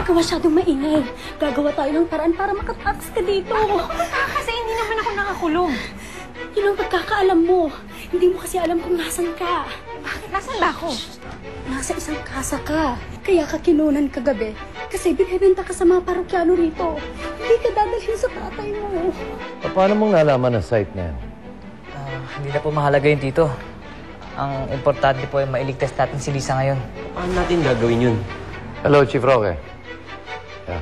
Huwag ka masyadong maingay. Gagawa tayo ng paraan para makatapos ka dito. Kasi hindi naman ako nakakulong. Yun ang pagkakaalam mo. Hindi mo kasi alam kung nasan ka. Bakit? Nasaan ba ako? Nasa isang kasa ka. Kaya ka kinunan kagabi. Kasi binibenta ka sa mga parokyano rito. Hindi ka dadalhin sa tatay mo. Paano mong nalaman ang site na yan? Hindi na po mahalaga yun, Tito. Ang importante po ay mailigtas natin si Lisa ngayon. Paano natin gagawin yun? Hello, Chief Roque. Yeah.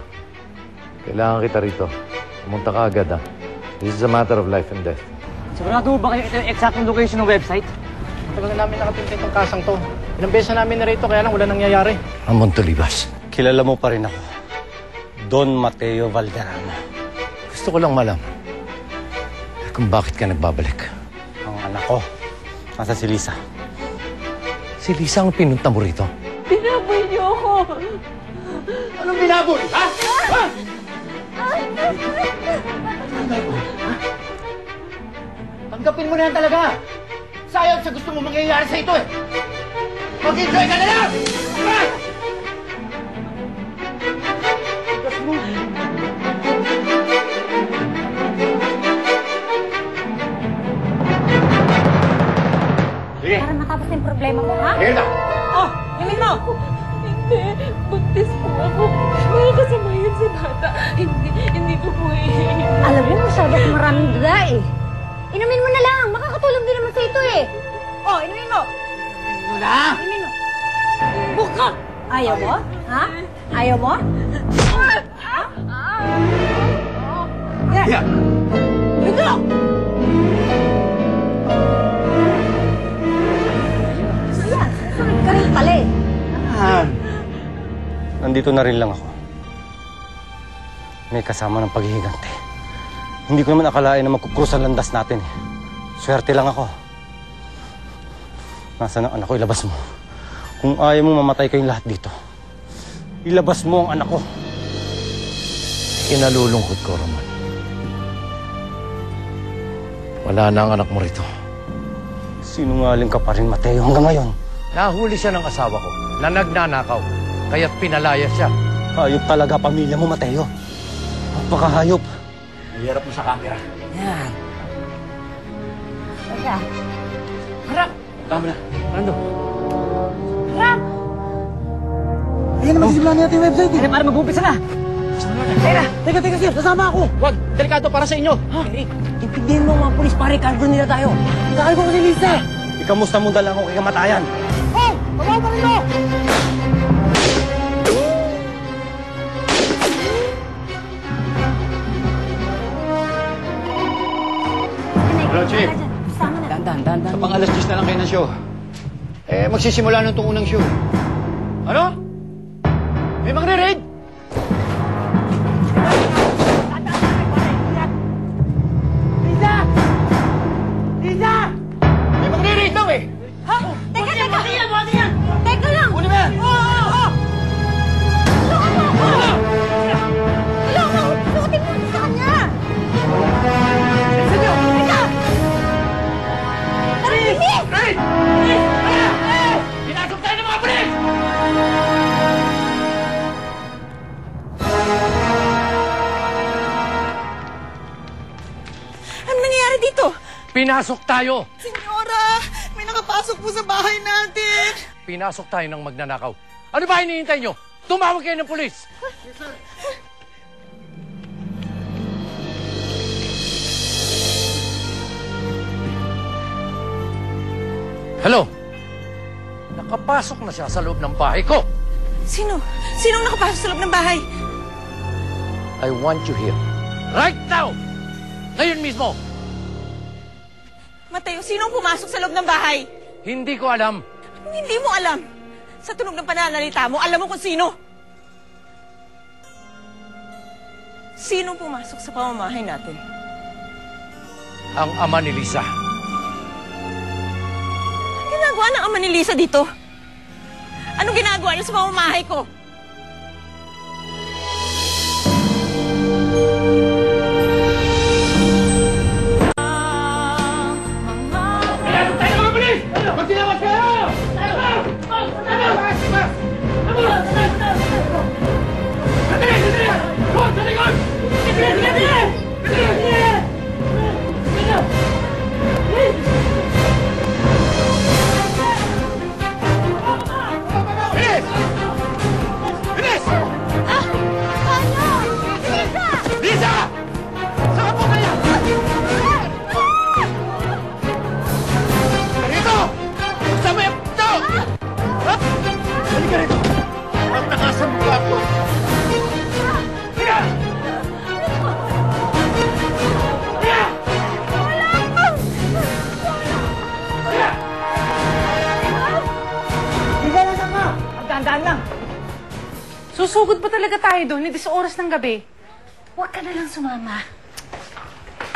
Kailangan kita rito. Pumunta ka agad, ha? This is a matter of life and death. Sigurado ba kayo ito yung exact location ng website? Tagal na namin nakatintay itong kasang to. Ilang beses na namin na rito, kaya lang wala nangyayari. Amon Tolibas. Kilala mo pa rin ako. Don Mateo Valderrama. Gusto ko lang malaman kung bakit ka nagbabalik. Ang anak ko, nasa si Lisa. Si Lisa ang pinunta mo rito? Binaboy niyo ako. Anong binaboy? Ha? Ha? Tanggapin mo na yan talaga. Sayang sa gusto mo mangyayari sa ito eh. Mag-enjoy ka na lang! Ha? Sige. Para matapos na yung problema mo, ha? Sige na. Oh, yamin mo! Hindi. Buntis po ako. Mga kasama yun si bata. Hindi ko po Alam mo, masyado kang maraming duda eh. Inumin mo na lang. Makakatulong din naman sa ito eh. Oh, inumin mo. Wala! Inumin mo. Buka! Ayaw mo? Ha? Ayaw mo? Ha? Yan! Yeah. Ito! Ayan, sunod ka rin pala eh. Nandito na rin lang ako. May kasama ng paghihigante. Hindi ko naman akalain na magkukrus ang landas natin eh. Swerte lang ako. Nasaan ang anak ko? Ilabas mo. Kung ayaw mo mamatay kayong lahat dito, ilabas mo ang anak ko. Kinalulungkot ko, Roman. Wala na ang anak mo rito. Sinungaling ka pa rin, Mateo, hanggang ngayon. Nahuli siya ng asawa ko na nagnanakaw. Kaya't pinalaya siya. Hayop talaga pamilya mo, Mateo. Napakahayop. Nahihirap mo sa camera. Yan. Teka. Harap! Tama na. Nando. Harap! Ayan naman, simulan natin yung website eh. Kaya para mag-umpisa na. Teka, sir. Nasama ako. Wag. Delikado para sa inyo. Ha? Intindihin mo mga polis, pare, cargo nila tayo. Nakakal ko kasi Lisa. Ikamusta mo dala ko kay kamatayan? Oh! Tabaw pa rin mo! Hello, Chief. Dandan. Sa pang alas 10 na lang kayo ng show. Magsisimula nung itong unang show. Ano? May magre-raid? Lisa! Lisa! May magre-raid daw eh! Ha? Teka! Teka lang! Uli mo yan! Oo! Suotin mo sa kanya! Sige! Teka! Narinig! Raid! Pinasok tayo ng mga polis! Ano nangyayari dito? Pinasok tayo! Senyora, may nakapasok po sa bahay natin. Pinasok tayo ng magnanakaw. Ano ba hinihintay nyo? Tumawag kayo ng pulis! Hello? Nakapasok na siya sa loob ng bahay ko. Sino? Sinong nakapasok sa loob ng bahay? I want you here. Right now! Ngayon mismo! Mateo, sinong pumasok sa loob ng bahay? Hindi ko alam. Hindi mo alam. Sa tunog ng pananalita mo, alam mo kung sino. Sinong pumasok sa pamamahay natin? Ang ama ni Lisa. Ginagawa ng ama ni Lisa dito? Anong ginagawa niya sa pamamahay ko? Halika rito! Ang takasan mo ako! Halika! Dahan-dahan lang. Susugod ba talaga tayo doon? Hindi sa oras ng gabi. Huwag ka na lang sumama.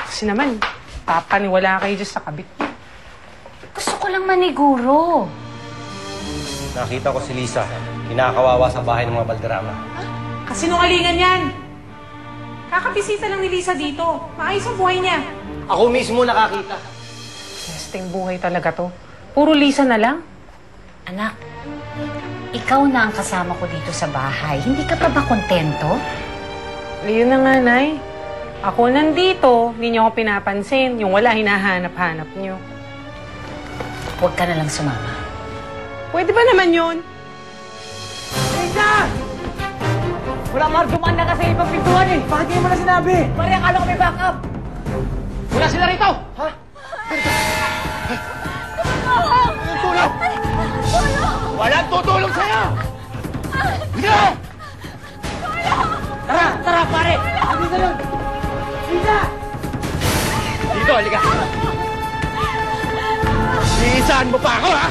Kasi naman, papaniwala kayo dyan sa kabit. Gusto ko lang maniguro. Nakita ko si Lisa, kinakawawa sa bahay ng mga Balderrama. Kasi nungalingan yan. Kakabisita lang ni Lisa dito. Maayos ang buhay niya. Ako mismo nakakita. Nesting buhay talaga to. Puro Lisa na lang. Anak, ikaw na ang kasama ko dito sa bahay. Hindi ka pa ba kontento? Ayun na nga, Nay. Ako nandito, hindi niyo ako pinapansin. Yung wala, hinahanap-hanap niyo. Huwag ka na lang sumama. Pwede ba naman yun? Lisa! Wala Mar, dumaan na kasi ibang pintuan eh. Bakit hindi mo na sinabi? Mari, akala ko may backup. Wala sila rito! Ha? Walang tulong! Walang tutulong sa'yo! Halika! Tara, tara pare! Dito yun! Lisa! Dito, halika! Siisaan mo pa ako, ha?